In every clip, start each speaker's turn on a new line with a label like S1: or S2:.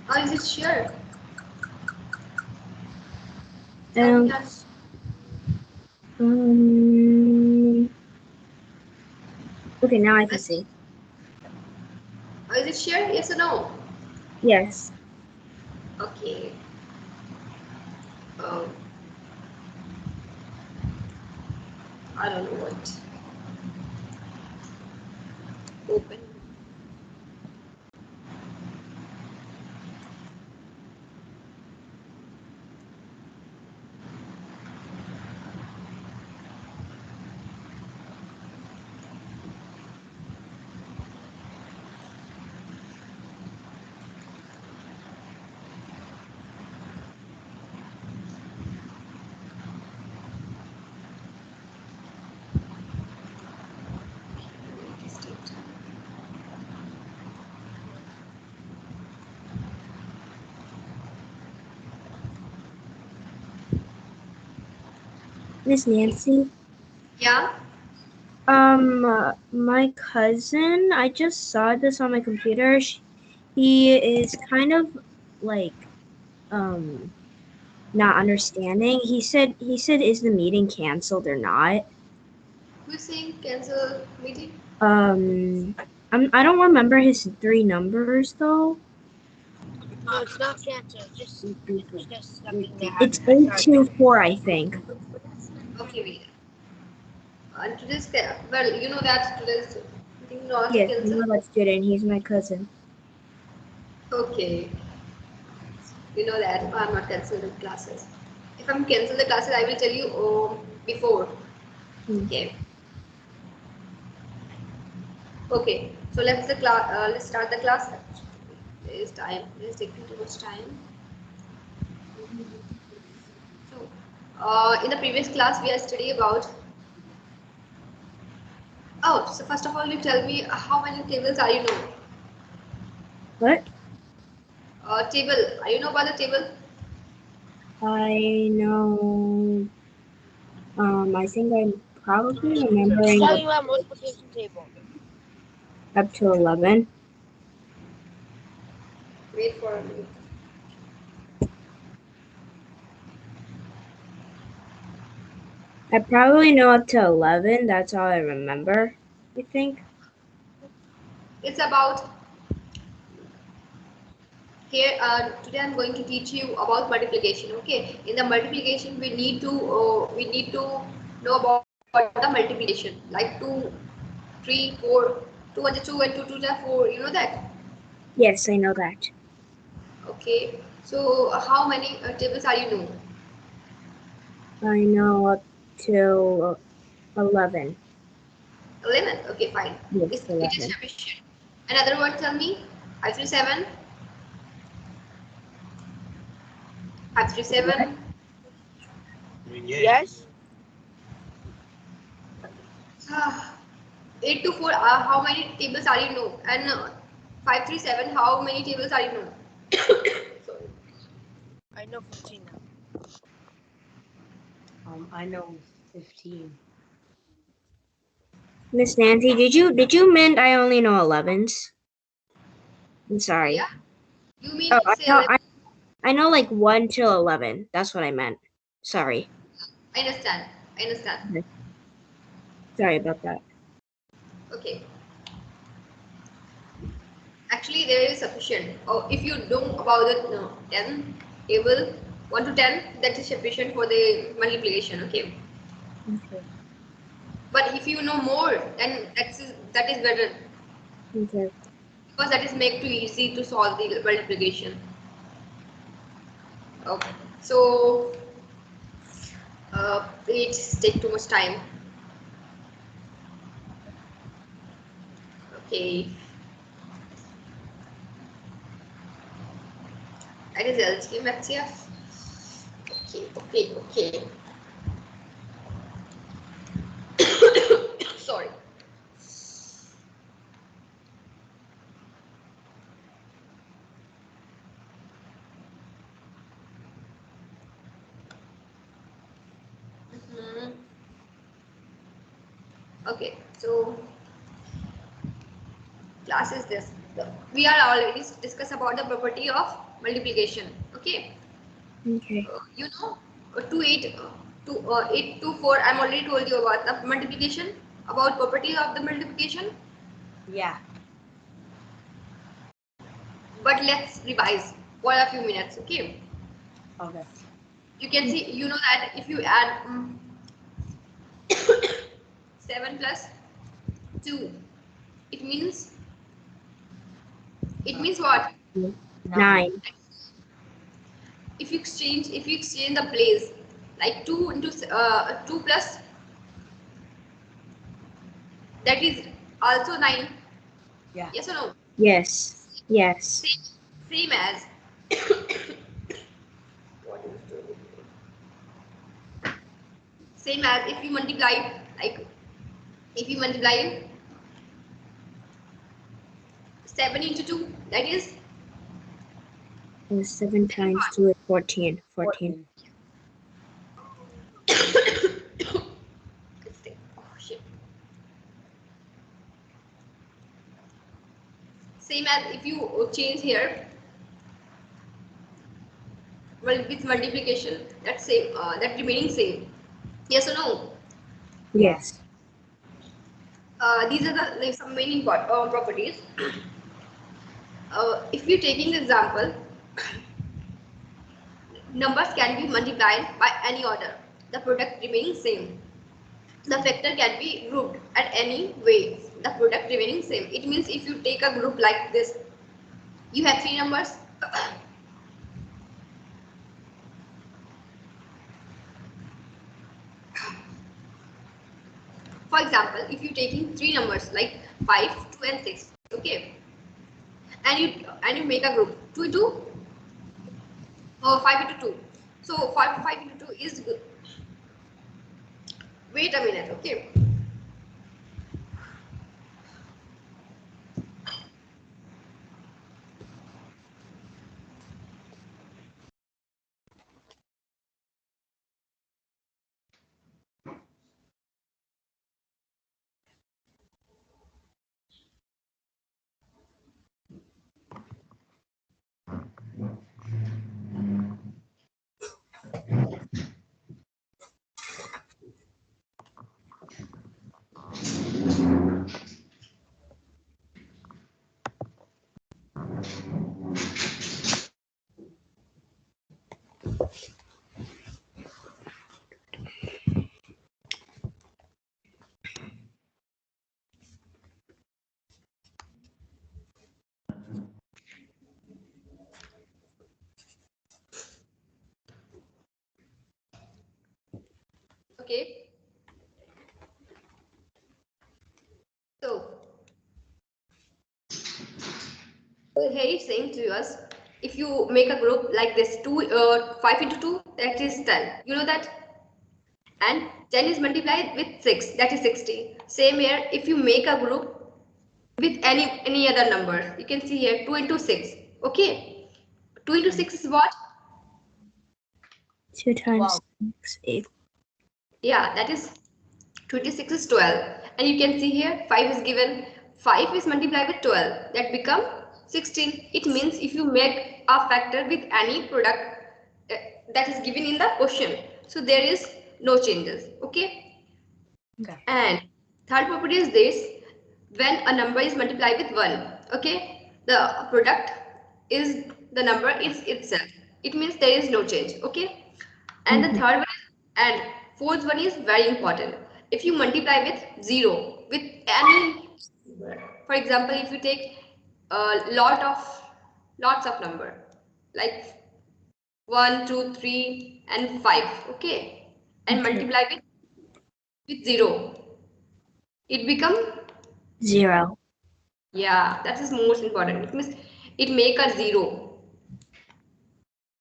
S1: Or is it sure? Tell me
S2: Um,
S1: that.
S2: um, okay, now I can see.
S1: Or is it sure? Yes or no?
S2: Yes.
S1: Okay. Um, I don't know what. Open.
S2: Miss Nancy.
S1: Yeah.
S2: My cousin, I just saw this on my computer. He is kind of like um not understanding. He said is the meeting canceled or not?
S1: Who's saying cancel meeting?
S2: Um I don't remember his three numbers though.
S3: No, it's not canceled. Just something that
S2: It's
S3: happened. I saw it.
S2: 824, I think.
S1: Okay, wait. And today's well, you know that today's meeting not
S2: Yes, I
S1: cancel.
S2: know that student. He's my cousin.
S1: Okay. You know that I'm not cancel the classes. If I'm cancel the classes, I will tell you before.
S2: Hmm.
S1: Okay. Okay. So let's the class. Let's start the class. There is time. It is taking too much time. So, in the previous class, we are studying about. Oh, so first of all, you tell me how many tables are you know?
S2: What?
S1: Table. Are you know about the table?
S2: I know. I think I'm probably
S3: He's
S2: remembering
S3: talking about multiplication table.
S2: up to 11.
S1: Wait for a minute.
S2: I probably know up to 11. That's all I remember, I think.
S1: It's about here. Today I'm going to teach you about multiplication. Okay. In the multiplication, we need to know about the multiplication, like 2, 3, 4, 2 and 2 and 2 are 4. You know that?
S2: Yes, I know that.
S1: Okay. So how many tables are you know?
S2: I know up to 11.
S1: 11. Okay, fine.
S2: Yes,
S1: It is
S2: 11.
S1: sufficient. Another word, tell me. 537. 537.
S3: Yes.
S1: 8 to 4, how many tables are you know? And 537, how many tables are you know? Sorry.
S3: I know 15 now.
S4: I know 15.
S2: Miss Nancy, did you mean I only know 11s? I'm
S1: Yeah,
S2: sorry.
S1: you mean
S2: Oh,
S1: say 11.
S2: I know like 1 till 11. That's what I meant. Sorry.
S1: I understand. I understand.
S2: Okay. Sorry about that.
S1: Okay. Actually, there is sufficient. Oh, if you know about the 10 table, 1 to 10, that is sufficient for the multiplication. Okay.
S2: Okay.
S1: But if you know more, then that is better
S2: Okay.
S1: because that is make too easy to solve the multiplication. Okay. So it take too much time. Okay. That is LCM FCF. Okay, okay, okay. Sorry. Mhm. Okay, so class is this. We are already discuss about the property of multiplication. Okay.
S2: Okay.
S1: You know, 2 8 8 to 4. I'm already told you about the multiplication, about properties of the multiplication.
S4: Yeah.
S1: But let's revise for a few minutes. Okay.
S4: Okay.
S1: You can see, you know that if you add 7 plus 2, it means what?
S2: 9.
S1: If you exchange the place, like 2 into 2 plus, that is also 9.
S4: Yeah.
S1: Yes or no?
S2: Yes. Yes.
S1: Same as same as if you multiply, like if you multiply 7 into 2, that is
S2: 7 times 2 is 14. 14.
S1: 14. Oh, shit. Same as if you change here, well, with multiplication, that same, that remaining same. Yes or no?
S2: Yes.
S1: These are the like, some main important properties. If we're taking the example, numbers can be multiplied by any order, the product remaining same. The factor can be grouped at any way, the product remaining same. It means if you take a group like this, you have 3 numbers. For example, if you're taking 3 numbers like 5, 2 and 6, okay, and you make a group 2 into 5 into 2. So 5 into 2 is good. Wait a minute, okay. Okay. So here it's saying to us, if you make a group like this, 5 into 2, that is 10. You know that? And 10 is multiplied with 6, that is 60. Same here, if you make a group with any other number, you can see here 2 into 6. Okay. 2 into 6 is what?
S2: 2 times
S4: Wow.
S2: 6, 8.
S1: Yeah, that is 26 is 12. And you can see here 5 is given. 5 is multiplied with 12. That become 16. It means if you make a factor with any product that is given in the question, so there is no changes. Okay.
S4: Okay.
S1: And third property is this: when a number is multiplied with 1, okay, the product is the number is itself. It means there is no change. Okay. And the third one is, and fourth one is very important. If you multiply with 0, with any, for example, if you take a lots of number, like 1, 2, 3, and 5, okay, and
S2: Okay.
S1: multiply with 0, it become,
S2: 0.
S1: yeah, that is most important. It means it make a 0.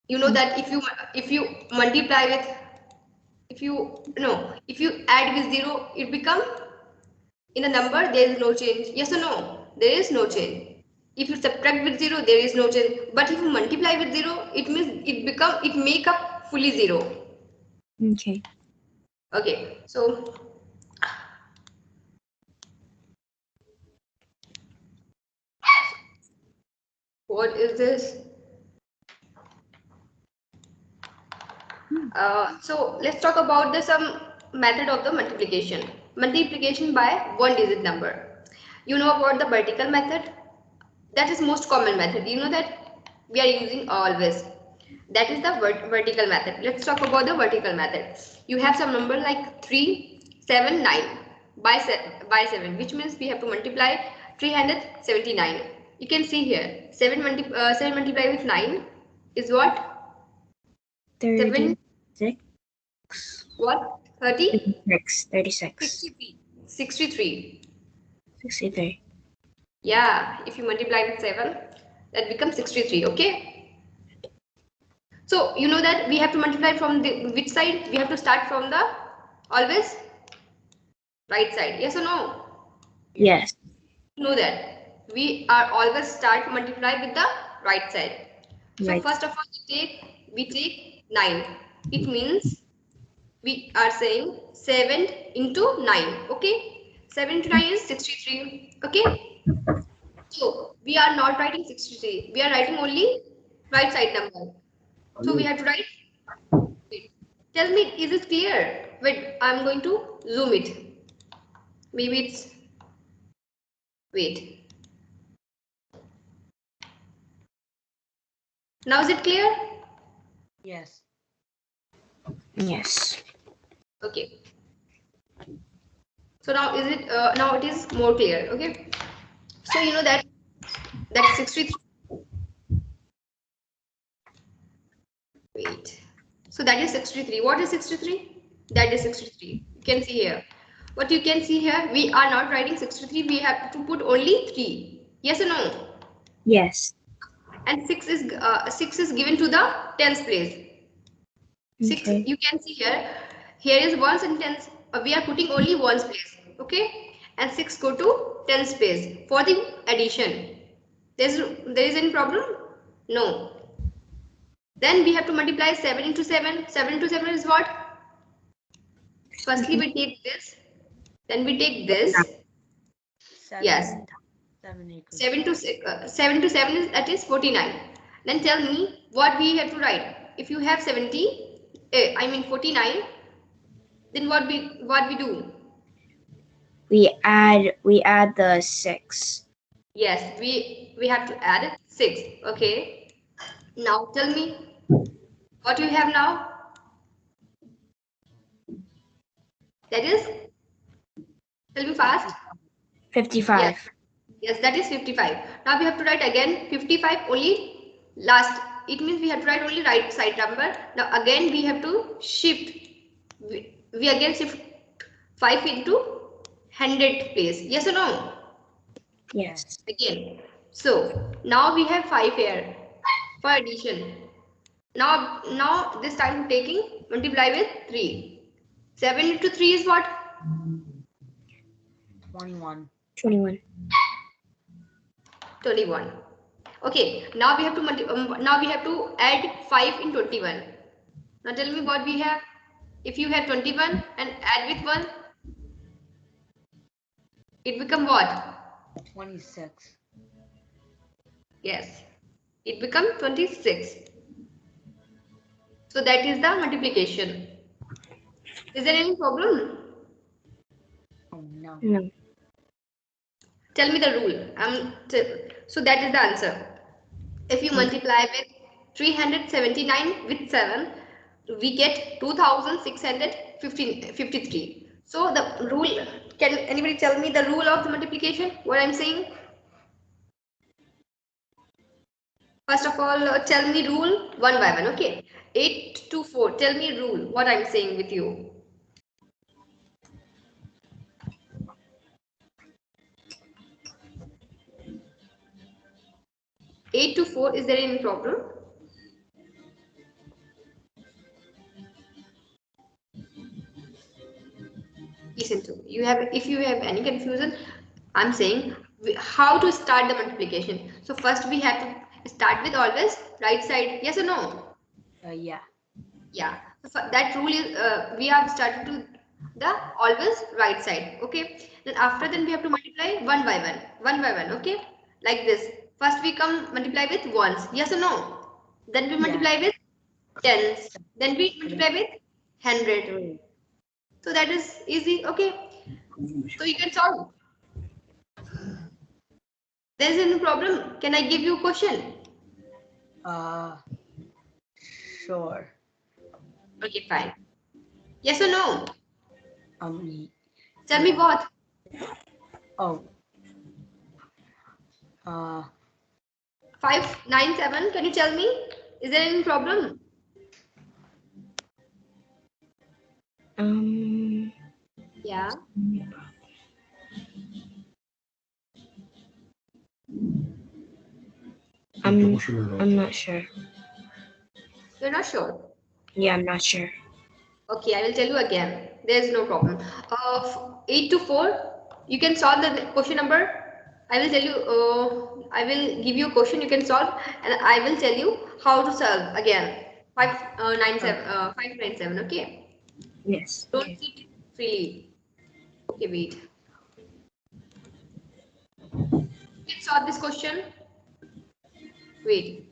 S1: You know that if you multiply with, if you no, if you add with 0, it become, in the number there is no change. Yes or no? There is no change. If you subtract with 0, there is no change. But if you multiply with 0, it means it make up fully 0.
S2: Okay.
S1: Okay, so what is this? So let's talk about the some method of the multiplication. Multiplication by one digit number. You know about the vertical method? That is most common method. You know that we are using always. That is the vertical method. Let's talk about the vertical method. You have some number like 3, 7, 9 by 7, which means we have to multiply 379. You can see here 7 multiplied with 9 is what? 7
S2: 36.
S1: what? 30?
S2: 36.
S1: 63. 63.
S2: 63.
S1: Yeah, if you multiply with 7, that becomes 63, okay? So, you know that we have to multiply from the which side? We have to start from the always right side. Yes or no?
S2: Yes.
S1: You know that. We are always start multiply with the right side. So,
S2: Right.
S1: first of all, we take 9. It means we are saying 7 into 9, okay? 7 into 9 is 63, okay? So we are not writing 63. We are writing only right side number. So we have to write. Wait. Tell me, is it clear? Wait, I'm going to zoom it. Maybe it's. Wait. Now is it clear?
S4: Yes.
S2: Yes.
S1: Okay. So now is it? Now it is more clear. Okay. So you know that 63. Wait. So that is 63. What is 63? That is 63. You can see here. What you can see here, we are not writing 63. We have to put only 3. Yes or no?
S2: Yes.
S1: And 6 is given to the tens place. 6
S2: Okay.
S1: you can see here. Here is ones and tens. We are putting only ones place. Okay, and 6 go to tens place for the addition. There is any problem? No. Then we have to multiply 7 into 7. 7 into 7 is what? Firstly, we take this. Then we take this.
S4: 7
S1: Yes.
S4: times 7 equals
S1: 7 to 7 is that is 49. Then tell me what we have to write. If you have 70, I mean 49, then what we do?
S2: We add the 6.
S1: Yes, we have to add it 6. Okay. Now tell me what you have now. That is, tell me fast.
S2: 55.
S1: Yes. Yes, that is 55. Now we have to write again 55 only last. It means we have to write only right side number. Now again we have to shift. We again shift 5 into 100 place. Yes or no?
S2: Yes.
S1: Again. So now we have 5 here for addition. Now this time taking multiply with 3. 7 into 3 is what?
S4: 21.
S2: 21.
S1: 21. Okay, now we have to add 5 in 21. Now tell me what we have. If you have 21 and add with 1, it become what?
S4: 26.
S1: Yes, it become 26. So that is the multiplication. Is there any problem?
S4: Oh no.
S2: No.
S1: Tell me the rule. So that is the answer. If you multiply with 379 with 7, we get 2653. So the rule, can anybody tell me the rule of the multiplication? What I'm saying? First of all, tell me rule one by one. Okay. 8 to 4. Tell me rule. What I'm saying with you. 8 to 4. Is there any problem? Listen to me. If you have any confusion, I'm saying how to start the multiplication. So first we have to start with always right side. Yes or no?
S4: Yeah.
S1: Yeah. So that rule is we have started to the always right side. Okay. Then after then we have to multiply one by one. Okay. Like this. First we come multiply with ones. Yes or no? Then we multiply with tens. Then we multiply with 100. So that is easy. Okay. So you can solve. There is no problem. Can I give you a question?
S4: Sure.
S1: Okay, fine. Yes or no?
S4: Y-
S1: Tell me
S4: yeah.
S1: what?
S4: Oh.
S1: 597. Can you tell me? Is there any problem? Yeah.
S2: I'm not sure.
S1: You're not sure.
S2: Yeah, I'm not sure.
S1: Okay, I will tell you again. There's no problem. 8 to 4, you can solve the question number. I will tell you, I will give you a question you can solve, and I will tell you how to solve again. 597, okay?
S2: Yes.
S1: Don't
S2: Okay.
S1: sit freely. Okay, wait. You can solve this question. Wait.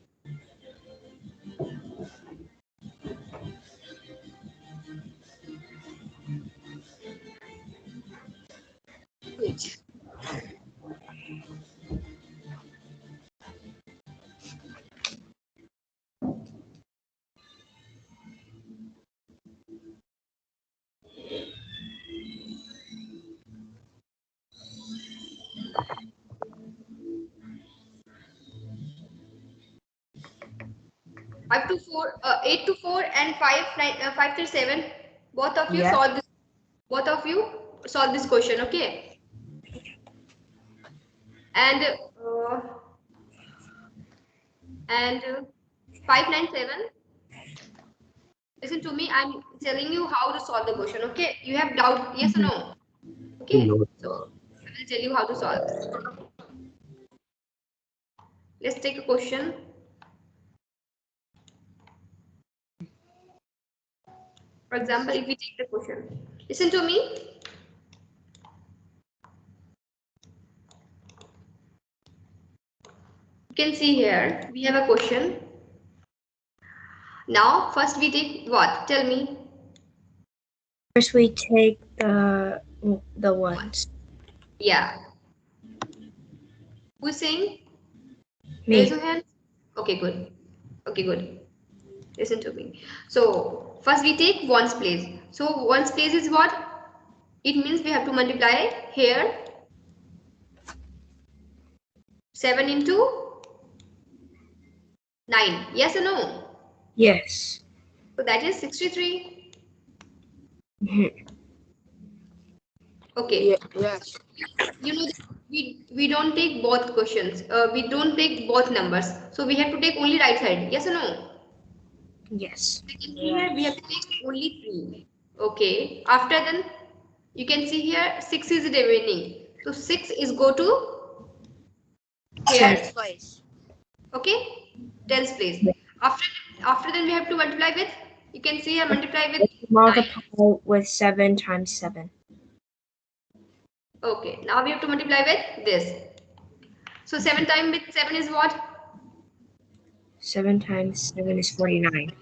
S1: Wait. 5 to 4, 8 to 4 and 5 to 7. Both of you
S4: Yeah.
S1: solve this. Both of you solve this question, okay? And 597. Listen to me. I'm telling you how to solve the question, okay? You have doubt, yes or no? Okay. So I will tell you how to solve. Let's take a question. For example, if we take the question, listen to me. You can see here we have a question. Now, first we take what? Tell me.
S2: First, we take the ones.
S1: Yeah. Who's saying?
S2: Me.
S1: Raise your hand. Okay, good. Okay, good. Listen to me. So first we take ones place. So ones place is what? It means we have to multiply here 7 into 9. Yes or no?
S2: Yes.
S1: So that is 63. Okay.
S3: Yes.
S1: You know that we don't take both questions. We don't take both numbers. So we have to take only right side. Yes or no?
S2: Yes.
S1: Here we have to take only 3. Okay. After then you can see here 6 is remaining. So 6 is go to here.
S3: Tenth place.
S1: Okay, tens place. After then we have to multiply with, you can see here multiply with 9.
S2: Multiply with 7 times 7.
S1: Okay, now we have to multiply with this. So 7 times with 7 is what?
S2: 7 times 7 is 49.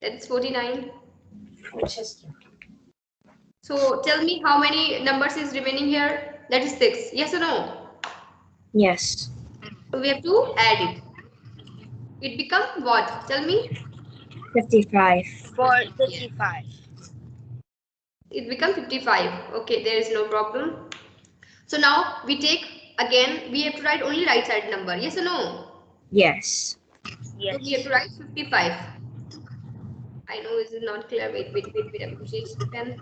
S1: That's 49. So tell me how many numbers is remaining here? That is 6. Yes or no?
S2: Yes.
S1: So we have to add it. It become what? Tell me.
S2: 55.
S3: For 55.
S1: It become 55. Okay, there is no problem. So now we take again, we have to write only right side number. Yes or no?
S2: Yes.
S3: Yes.
S1: So we have to write 55. I know this is not clear. Wait. I'm going to change the pen.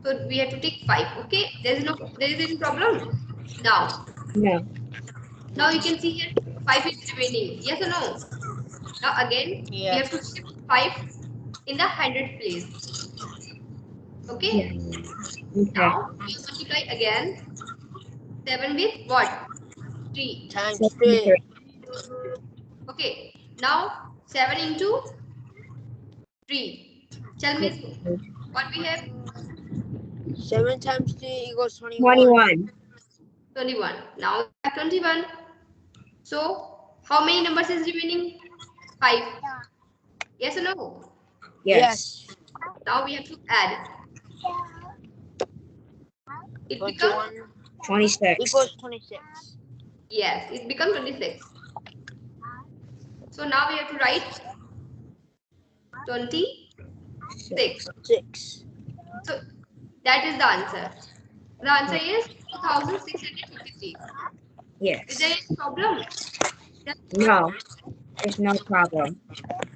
S1: So we have to take 5. Okay. There is any problem. Now
S2: No.
S1: you can see here 5 is remaining. Yes or no? Now again we have
S3: Yes.
S1: to shift 5 in the 100 place. Okay.
S2: Okay.
S1: Now we multiply again 7 with what? 3.
S3: Times
S2: 73.
S3: 3.
S1: Okay. Now 7 into 3. Tell me what we have.
S3: 7 times 3 equals 21.
S2: 21.
S1: 21. Now we have 21. So How many numbers is remaining? 5. Yes or no?
S2: Yes.
S1: Now we have to add. It becomes
S3: 21
S2: 26.
S3: equals 26.
S1: yes, it becomes 26. So now we have to write 26.
S3: 6.
S1: So that is the answer. The answer is 2653. Is there
S2: Yes.
S1: any problem?
S2: No, there's no problem.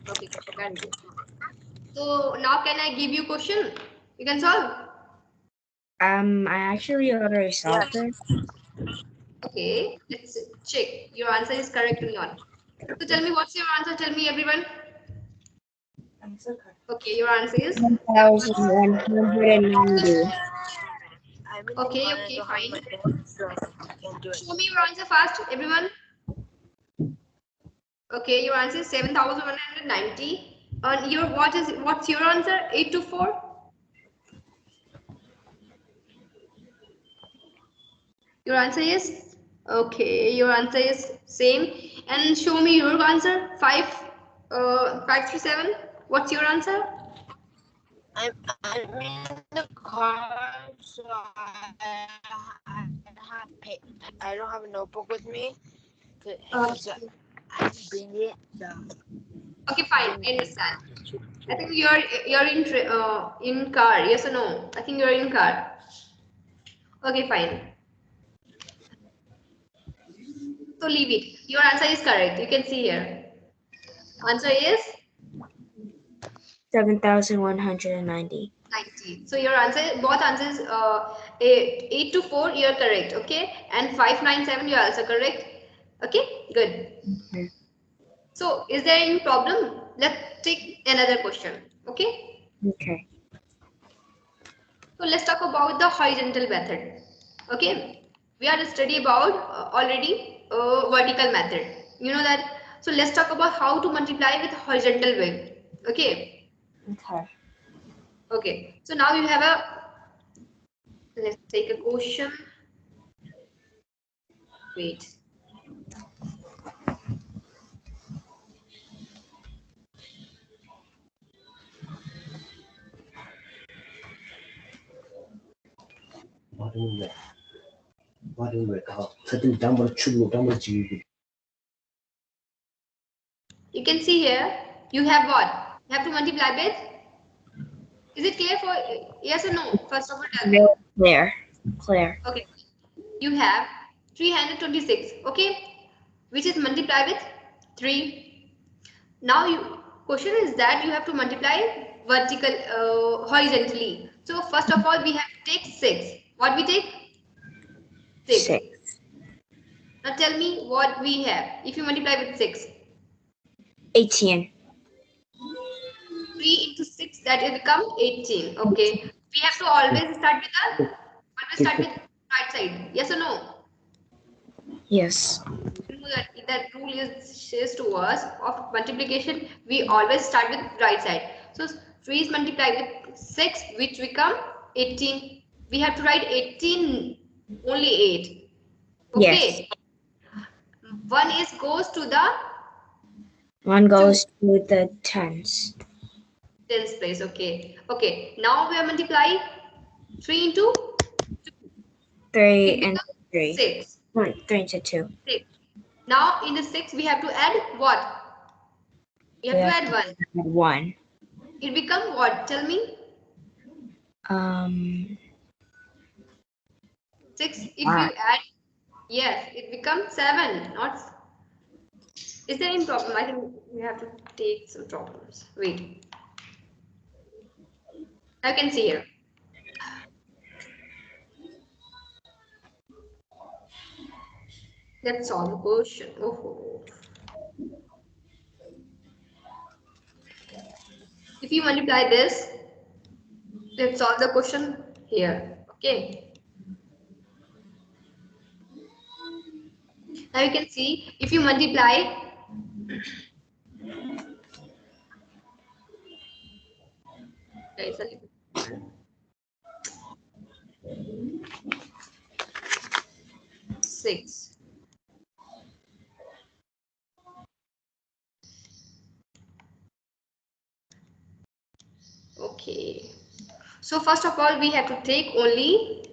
S1: Okay, very good. So now can I give you question? You can solve.
S2: I actually already solved it.
S1: Okay, let's check. Your answer is correct or not. So tell me what's your answer. Tell me everyone. Okay, your answer is
S2: 1,190.
S3: I'm in
S1: okay.
S3: the
S1: Okay,
S3: I
S1: fine.
S3: don't have my phone, so I can't do it.
S1: Show me your answer fast, everyone. Okay, your answer is 7,190. And your what's your answer? 824. Your answer is okay. Your answer is same. And show me your answer. 537. What's your answer?
S3: I'm in the car, so I don't have a notebook with me. Because I didn't bring it. So.
S1: Okay, fine. I understand. I think you're in car. Yes or no? I think you're in car. Okay, fine. So leave it. Your answer is correct. You can see here. Answer is
S2: 7,190.
S1: 90. So your answer, both answers, 8 to 4, you're correct. Okay, and 597, you're also correct. Okay, good.
S2: Okay.
S1: So is there any problem? Let's take another question. Okay.
S2: Okay.
S1: So let's talk about the horizontal method. Okay, we are study about already vertical method. You know that. So let's talk about how to multiply with horizontal way. Okay.
S2: Okay.
S1: Okay. So now you have a. Let's take a question. Wait. You can see here. You have what? You have to multiply with. Is it clear for yes or no? First of all, tell me.
S2: Very clear. Clear.
S1: Okay. You have 326. Okay, which is multiply with 3. Now you question is that you have to multiply vertical horizontally. So first of all we have to take 6. What we take? 6.
S2: 6.
S1: Now tell me what we have. If you multiply with 6.
S2: 18.
S1: 3 into 6 that will become 18. Okay. We have to always start with right side. Yes or no?
S2: Yes.
S1: You know that rule is says to us of multiplication. We always start with right side. So 3 is multiplied with 6, which become 18. We have to write 18 only 8.
S2: Yes.
S1: Okay. 1 is goes to the
S2: 1 goes to the tens.
S1: tens place. Okay. Okay. Now we are multiply 3 into
S2: 3
S1: it
S2: and
S1: becomes
S2: 3.
S1: 6.
S2: 3 into 2.
S1: 6. Now in the 6 we have to add what? We have
S2: We
S1: to
S2: have
S1: add 1.
S2: to add 1.
S1: It become what? Tell me. 6. If you
S2: 5.
S1: add, yes, it becomes 7. Not. Is there any problem? I think we have to take some problems. Wait. I can see here. Let's solve the question. Oh. If you multiply this, let's solve the question here. Okay. Now you can see if you multiply. Guys, 6. So first of all, we have to take only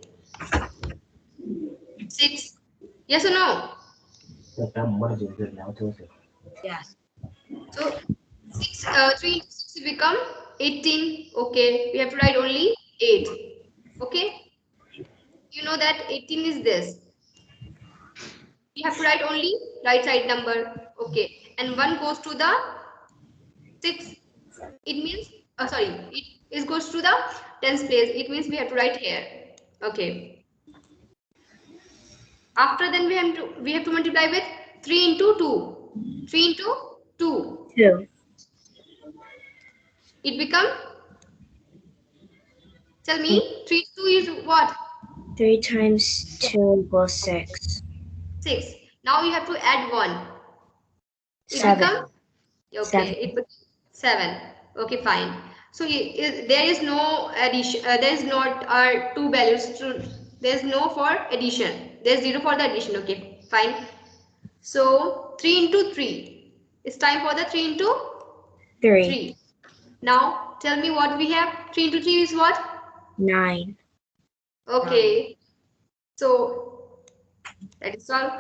S1: 6. Yes or no?
S4: Yes.
S1: So 6, 3 into 6 will become 18. Okay, we have to write only 8. Okay, you know that 18 is this. We have to write only right side number. Okay, and 1 goes to the 6. It means, sorry, it is goes to the tens place. It means we have to write here. Okay. After then we have to multiply with 3 into 2. 3 into 2.
S2: 2.
S1: It become, tell me, 3 into 2 is what?
S2: 3 times 2 equals 6.
S1: 6. Now you have to add 1. It
S2: 7.
S1: become, okay,
S2: 7.
S1: it becomes 7. Okay, fine. So there is no addition, there is not two values. There is no for addition. There is 0 for the addition. Okay, fine. So 3 into 3. It's time for the 3 into
S2: 3.
S1: 3. Now tell me what we have. 3 into 3 is what?
S2: 9.
S1: Okay. So that is all.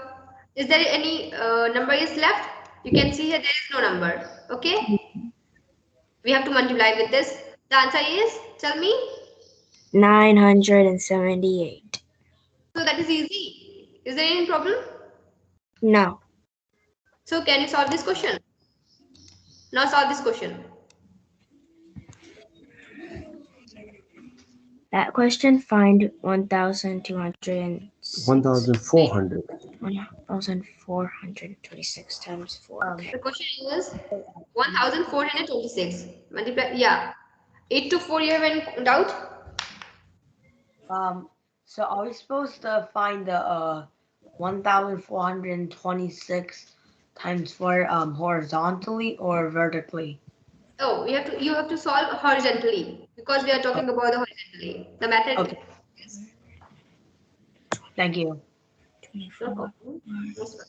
S1: Is there any number is left? You can see here there is no number. Okay. We have to multiply with this. The answer is, tell me.
S2: 978.
S1: So that is easy. Is there any problem?
S2: No.
S1: So can you solve this question? Now solve this question.
S2: That question, find 1,200
S5: 1,400.
S2: 1,426 times 4. Okay.
S1: The question is 1,426. Multiply, yeah. 8 to 4, you have any doubt?
S4: So are we supposed to find the 1,426 times 4 horizontally or vertically?
S1: Oh, you have to solve horizontally because we are talking about the horizontally. The method.
S4: Okay. Thank you.
S1: No
S2: 24.
S1: problem. Yes, sir.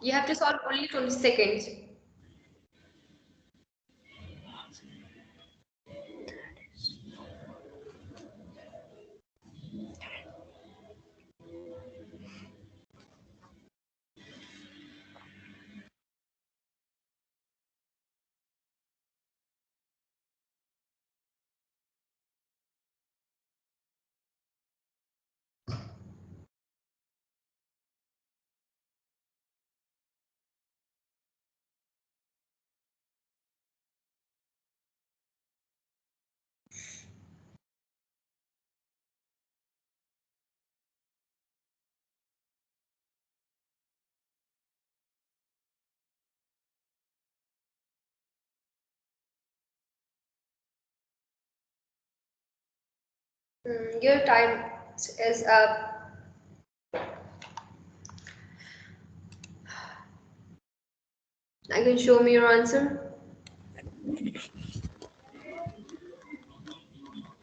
S1: You have to solve only 20 seconds. Your time is up. I can show me your answer.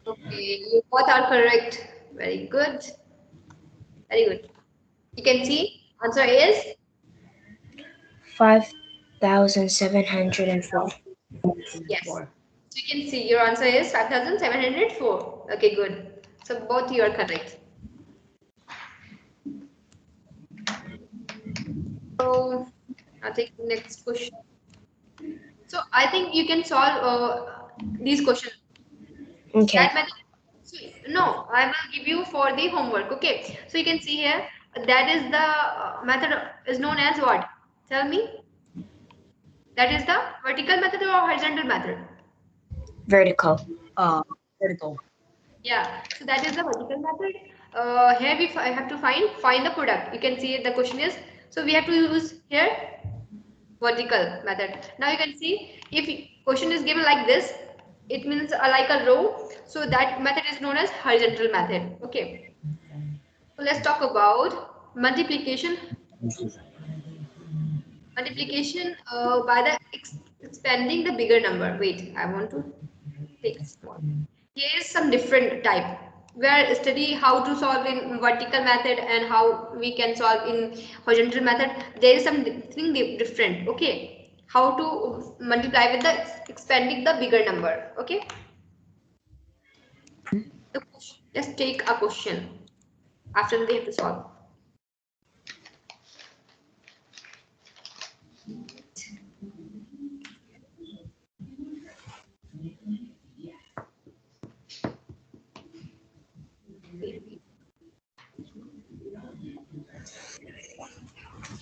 S1: Okay, you both are correct. Very good. Very good. You can see answer is
S2: 5,704.
S1: yes.
S4: 4.
S1: So you can see your answer is 5,704. Okay, good. So both you are correct. So I'll take the next question. So I think you can solve these questions.
S2: Okay.
S1: That method. So, no, I will give you for the homework. Okay. So you can see here that is the method is known as what? Tell me. That is the vertical method or horizontal method?
S2: Vertical.
S4: Vertical.
S1: Yeah. So that is the vertical method. Here we have to find the product. You can see the question is, so we have to use here vertical method. Now you can see if question is given like this, it means like a row. So that method is known as horizontal method. Okay. So let's talk about multiplication. Multiplication by the expanding the bigger number. Wait, I want to take small. Here is some different type. We are study how to solve in vertical method and how we can solve in horizontal method. There is something different. Okay, how to multiply with the expanding the bigger number. Okay, let's take a question. After that, they have to solve.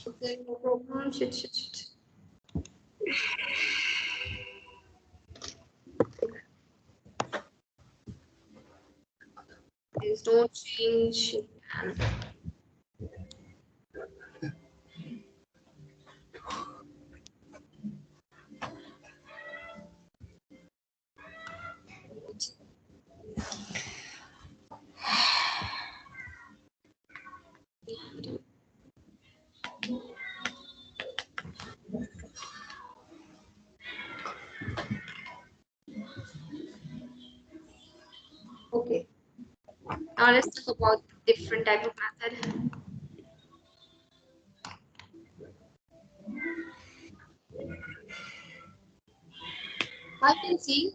S1: Okay, no problem. Shit. Please don't change. And okay. Now let's talk about different type of method. I can see.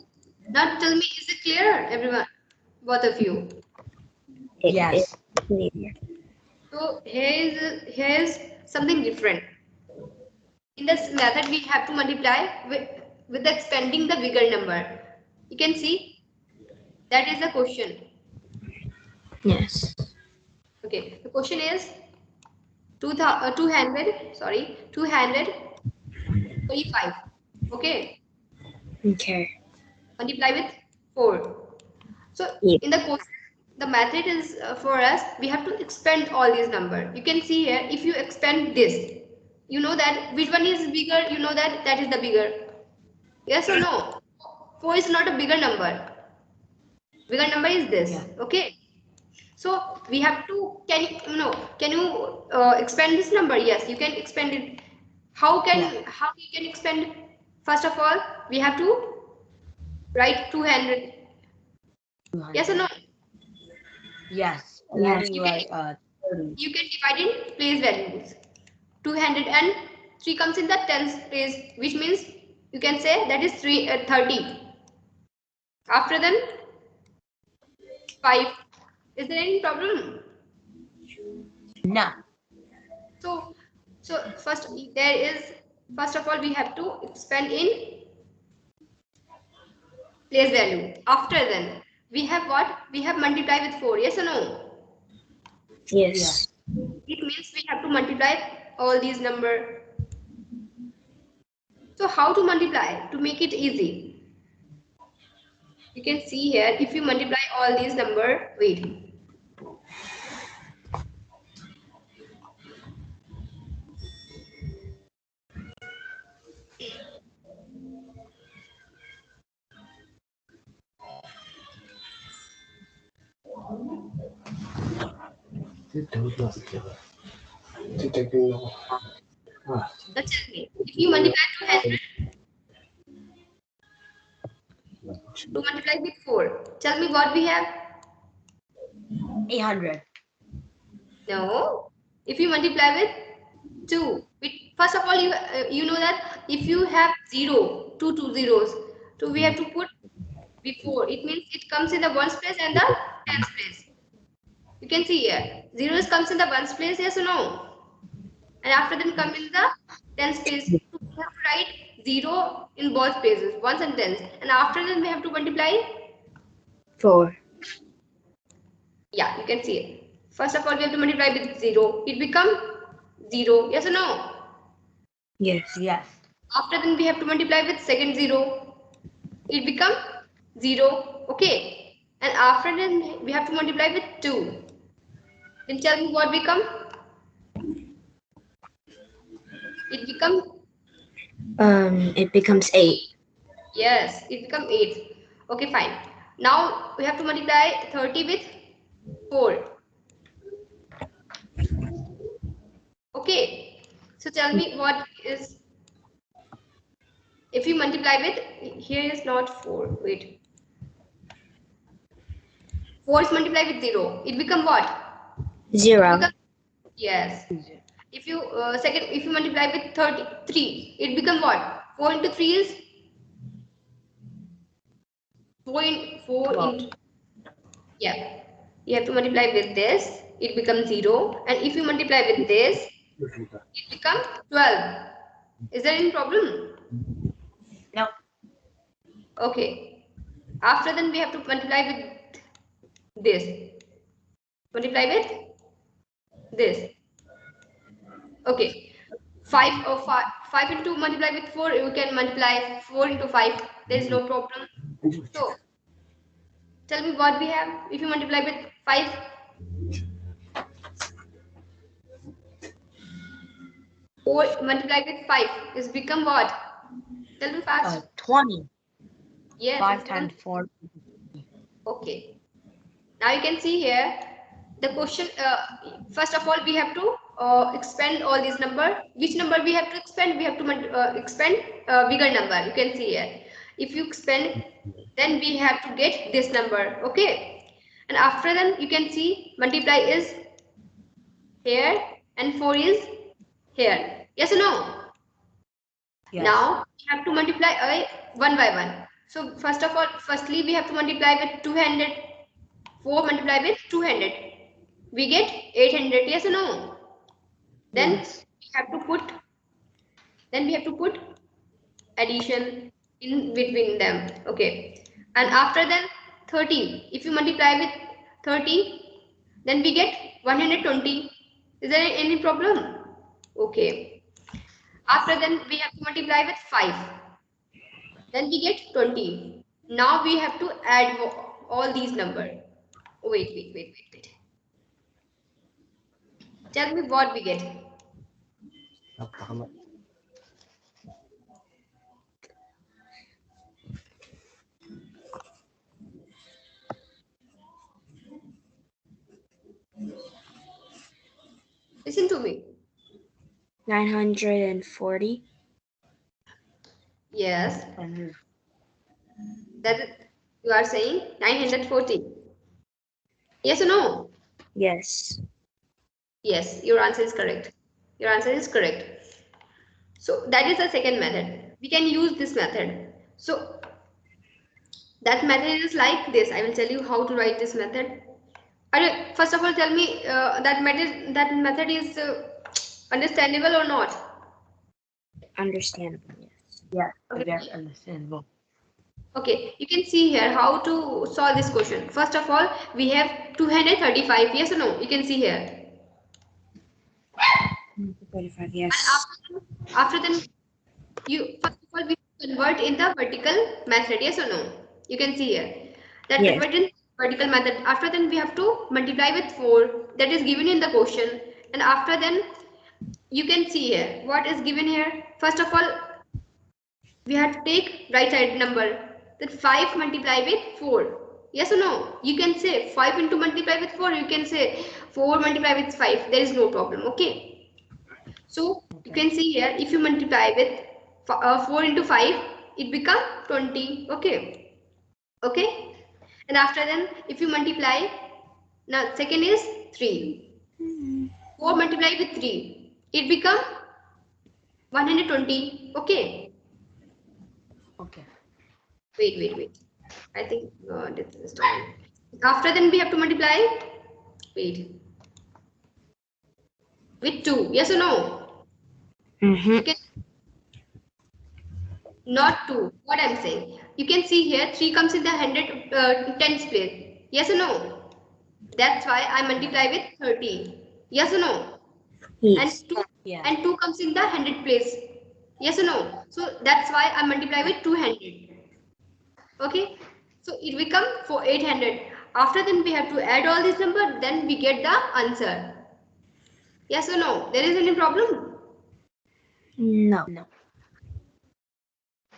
S1: Now tell me, is it clear, everyone? Both of you.
S4: Yes.
S2: Clear.
S1: So here's something different. In this method, we have to multiply with the expanding the bigger number. You can see that is the question.
S2: Yes.
S1: Okay, the question is 235. Okay,
S2: Okay.
S1: multiply with 4. So
S2: Yep.
S1: in the question, the method is for us, we have to expand all these numbers. You can see here, if you expand this, you know that which one is bigger, you know that that is the bigger. Yes or no? 4 is not a bigger number. Bigger number is this.
S4: Yeah.
S1: Okay. So we have to, can you expand this number? Yes, you can expand it. How you can expand? First of all, we have to write 200. Yes or no?
S4: Yes. And
S2: Yes.
S4: then you
S1: You can
S4: write 30.
S1: you can divide in place values. 203 comes in the tens place, which means you can say that is 30. After them, 5. Is there any problem?
S4: No.
S1: So, first first of all we have to expand in place value. After then, we have what? We have multiply with 4. Yes or no?
S2: Yes.
S1: It means we have to multiply all these number. So how to multiply? To make it easy, you can see here, if you multiply all these number, wait. Now tell me, if you multiply 200 to multiply with 4, tell me what we have.
S4: 800.
S1: No, if you multiply with 2, first of all you know that if you have 2 zeros, so we have to put before. It means it comes in the ones place and the tens place. You can see here, zeros comes in the ones place, yes or no? And after then come in the tens place. So we have to write 0 in both places, ones and tens. And after then we have to multiply.
S2: 4.
S1: Yeah, you can see it. First of all, we have to multiply with 0. It become 0. Yes or no?
S2: Yes.
S4: Yes.
S1: After then, we have to multiply with second 0. It become 0. Okay. And after then, we have to multiply with 2. Then tell me what become? It become
S2: It becomes 8.
S1: Yes, it become 8. Okay, fine. Now we have to multiply 30 with 4. Okay. So tell me what is, if you multiply with, here is not 4. Wait. 4 is multiplied with 0. It become what?
S2: 0.
S1: Become, yes. If you if you multiply with 33, it become what? 4 into 3 is 4 into, yeah. You have to multiply with this, it becomes 0. And if you multiply with this, it becomes 12. Is there any problem?
S4: No.
S1: Okay. After then we have to multiply with this. Multiply with this. Okay. 5 into multiply with 4, you can multiply 4 into 5. There is no problem. So tell me what we have. If you multiply with 5, 4 multiplied with 5 is become what? Tell me fast.
S4: 20.
S1: Yes.
S4: 5 times 4.
S1: Okay. Now you can see here the question. First of all, we have to expand all these number. Which number we have to expand? We have to expand bigger number. You can see here. If you expand, then we have to get this number. Okay. And after then you can see multiply is here and 4 is here. Yes or no?
S4: Yes.
S1: Now we have to multiply one by one. So first of all, firstly we have to multiply with 200. 4 multiply with 200. We get 800. Yes or no? Then
S4: Yes.
S1: we have to put. Then we have to put addition in between them. Okay. And after then 30. If you multiply with 30, then we get 120. Is there any problem? Okay. After then we have to multiply with 5. Then we get 20. Now we have to add all these numbers. Wait. Tell me what we get. Listen to me.
S2: 940.
S1: Yes. That you are saying 940. Yes or no?
S2: Yes.
S1: Yes, your answer is correct. Your answer is correct. So that is the second method. We can use this method. So that method is like this. I will tell you how to write this method. First of all, tell me that method is understandable or not?
S2: Understandable. Yes.
S4: Yes.
S1: Okay.
S4: Very understandable.
S1: Okay, you can see here how to solve this question. First of all, we have 235. Yes or no? You can see here.
S2: 35. Yes.
S1: And after then, you first of all we convert in the vertical method. Yes or no? You can see here that
S2: Yes.
S1: convert in vertical method. After then, we have to multiply with 4. That is given in the question. And after then, you can see here what is given here. First of all, we have to take right side number. That 5 multiply with 4. Yes or no? You can say 5 into multiply with 4. You can say 4 multiply with 5. There is no problem. Okay. So you can see here if you multiply with 4 into 5, it become 20. Okay. Okay. And after then, if you multiply, now second is 3. 4 multiply with 3, it become 120. Okay.
S4: Okay.
S1: Wait. I think this is time. After then we have to multiply. Wait. With 2. Yes or no?
S2: Mm-hmm.
S1: You can not 2. What I'm saying. You can see here 3 comes in the 100 tens place. Yes or no? That's why I multiply with 30. Yes or no? And
S2: Yes.
S1: 2
S4: Yes.
S1: and 2 comes in the 100 place. Yes or no? So that's why I multiply with 200. Okay, so it become for 800. After then we have to add all these numbers, then we get the answer. Yes or no? There is any problem?
S2: No.
S4: No.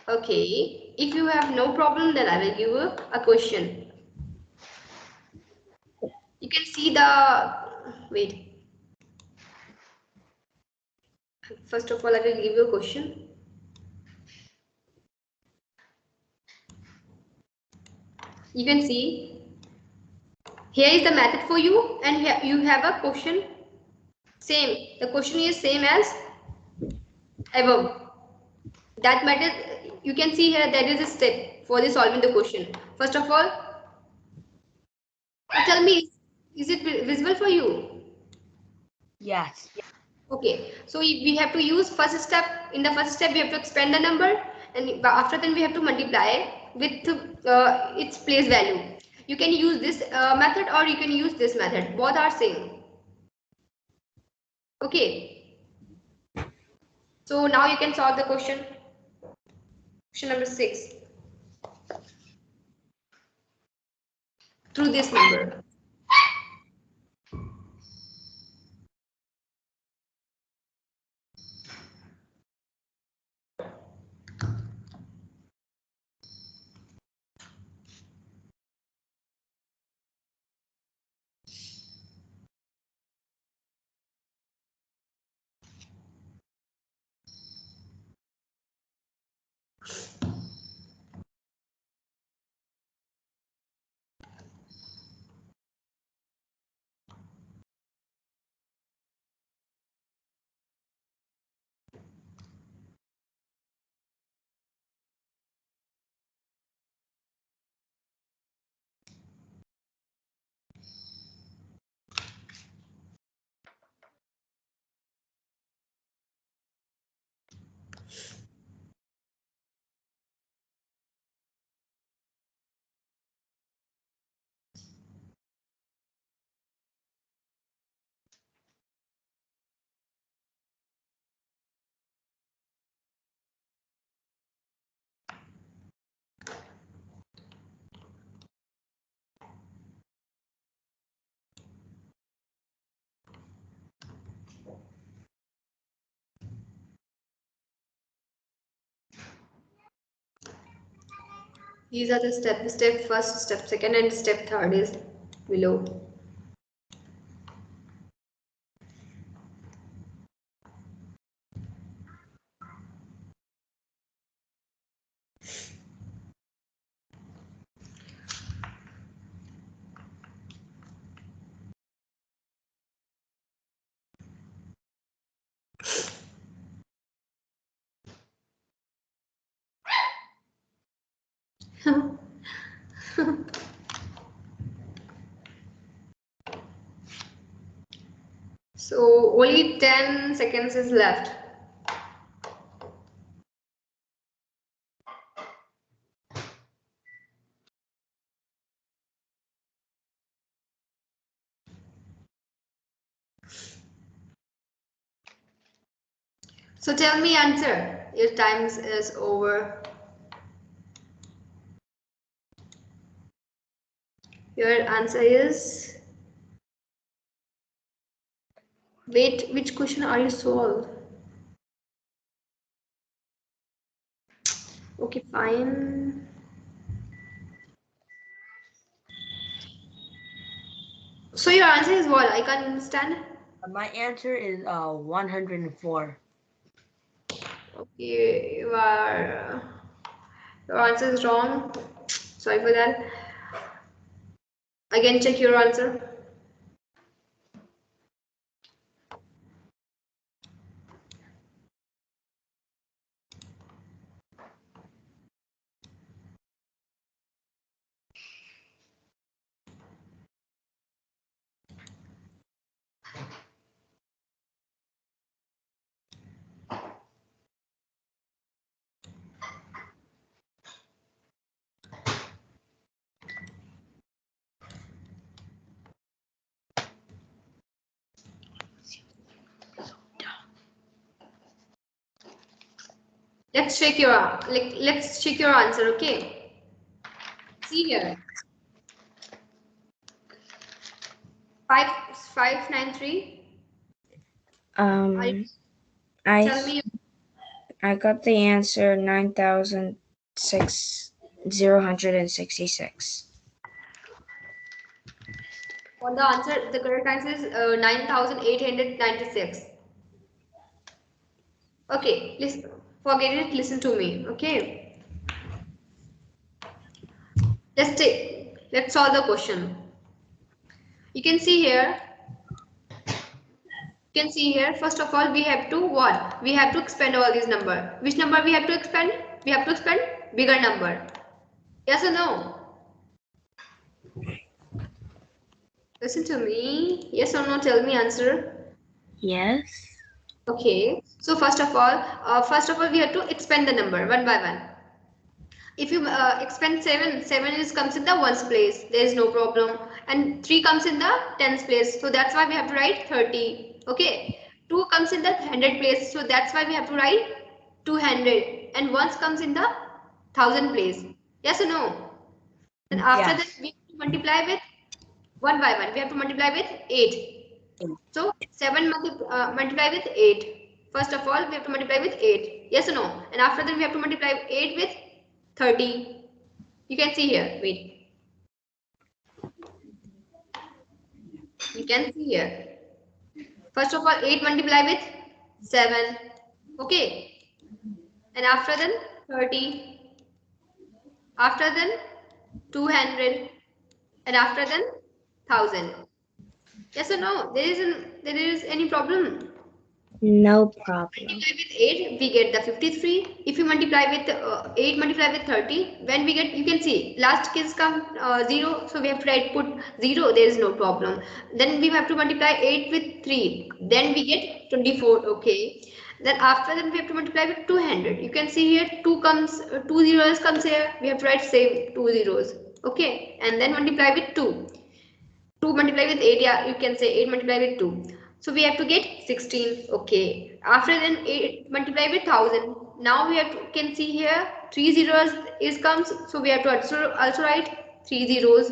S1: Okay. If you have no problem, then I will give you a question. You can see the, wait. First of all, I will give you a question. You can see here is the method for you, and here you have a question. Same. The question is same as above. That matters. You can see here there is a step for the solving the question. First of all, tell me, is it visible for you?
S4: Yes.
S1: Okay, so we have to use first step. In the first step, we have to expand the number, and after then we have to multiply with its place value. You can use this method or you can use this method. Both are same. Okay. So now you can solve the question. Question number 6. Through this number. These are the step first, step second, and step third is below. So only 10 seconds is left. So tell me answer. Your time is over. Your answer is, wait, which question are you solved? Okay, fine. So your answer is what? I can't understand.
S4: My answer is 104.
S1: Okay, your answer is wrong. Sorry for that. Again, check your answer. Let's check your answer, okay? See here. 593.
S2: I
S1: Tell me.
S2: I got the answer 9,666.
S1: On the answer, the correct answer is 9,896. Okay, listen, forget it, listen to me. Okay, let's solve the question. You can see here, first of all, we have to what? We have to expand all these number. Which number we have to expand? We have to expand bigger number. Yes or no? Listen to me. Yes or no? Tell me answer.
S2: Yes.
S1: Okay. So first of all, we have to expand the number one by one. If you expand 7, 7 is comes in the ones place. There is no problem. And 3 comes in the tens place. So that's why we have to write 30. Okay. 2 comes in the hundred place. So that's why we have to write 200. And 1 comes in the thousand place. Yes or no? And after
S4: Yes.
S1: that we have to multiply with one by one. We have to multiply with 8. So 7 multiply with 8. First of all, we have to multiply with 8. Yes or no? And after that, we have to multiply 8 with 30. You can see here. Wait. You can see here. First of all, 8 multiply with 7. Okay. And after then 30. After then 200. And after then 1000. Yes or no? There is any problem?
S2: No problem.
S1: Multiply with 8, we get the 53. If you multiply with 8 multiply with 30, when we get, you can see last case come 0, so we have to write put 0, there is no problem. Then we have to multiply 8 with 3, then we get 24. Okay. Then after that we have to multiply with 200. You can see here 2 zeros comes here, we have to write same 2 zeros. Okay. And then multiply with 2. 2 multiply with 8, yeah, you can say 8 multiply with 2. So we have to get 16. Okay. After then 8 multiply with 1000. Now we have to, can see here 3 zeros is comes. So we have to also write 3 zeros.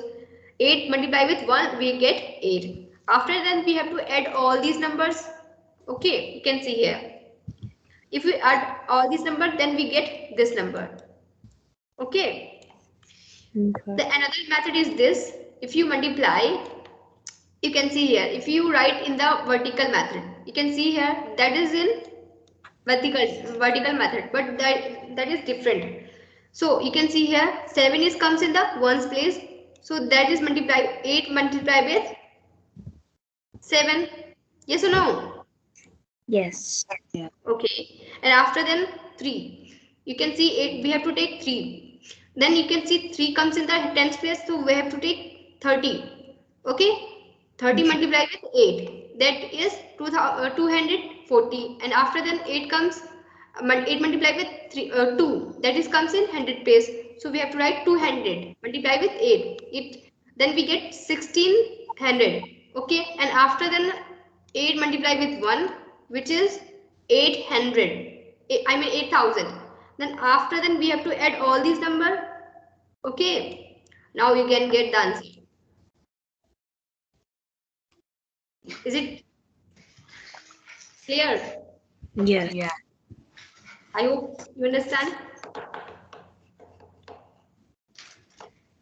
S1: 8 multiply with 1, we get 8. After then we have to add all these numbers. Okay, you can see here. If we add all these numbers, then we get this number. Okay.
S2: Okay.
S1: The another method is this. If you multiply, you can see here, if you write in the vertical method, you can see here that is in vertical method, but that is different. So you can see here 7 is comes in the ones place, so that is multiply 8 multiply with 7. Yes or no?
S2: Yes.
S1: Okay. And after then 3, you can see 8, we have to take 3. Then you can see 3 comes in the tens place, so we have to take 30. Okay. 30 multiplied with 8, that is 240. And after then 8 comes 8 multiplied with 2, that is comes in 100 place, so we have to write 200 multiply with 8, then we get 1600. Okay. And after then 8 multiplied with 1, which is 800. I mean 8000. Then after then we have to add all these number. Okay. Now you can get the answer. Is it clear?
S2: Yes.
S4: Yeah.
S1: I hope you understand.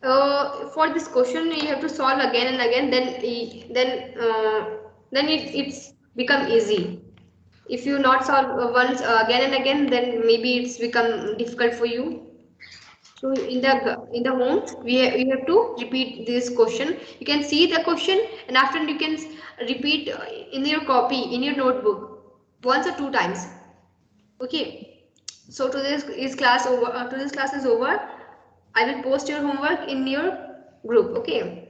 S1: For this question, you have to solve again and again. Then it's become easy. If you not solve once again and again, then maybe it's become difficult for you. So in the home, you have to repeat this question. You can see the question, and after you can repeat in your copy, in your notebook, once or 2 times. Okay. So today's class over. Today's class is over. I will post your homework in your group. Okay.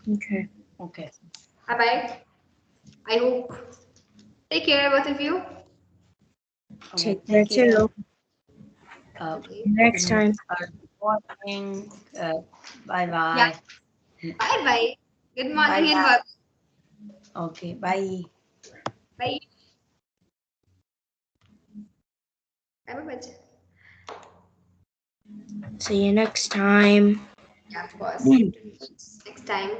S2: Okay.
S4: Okay.
S1: Bye bye. I hope. Take care, both of you.
S4: Okay.
S2: Take care
S4: Thank you.
S2: too.
S1: Okay.
S2: Next time.
S4: Start recording. Bye
S1: Yeah.
S4: bye.
S1: Bye bye. Good morning and
S4: Bye-bye.
S1: bye.
S4: Okay. Bye.
S1: Bye. Bye bye.
S2: See you next time.
S1: Yeah, of course. Next time.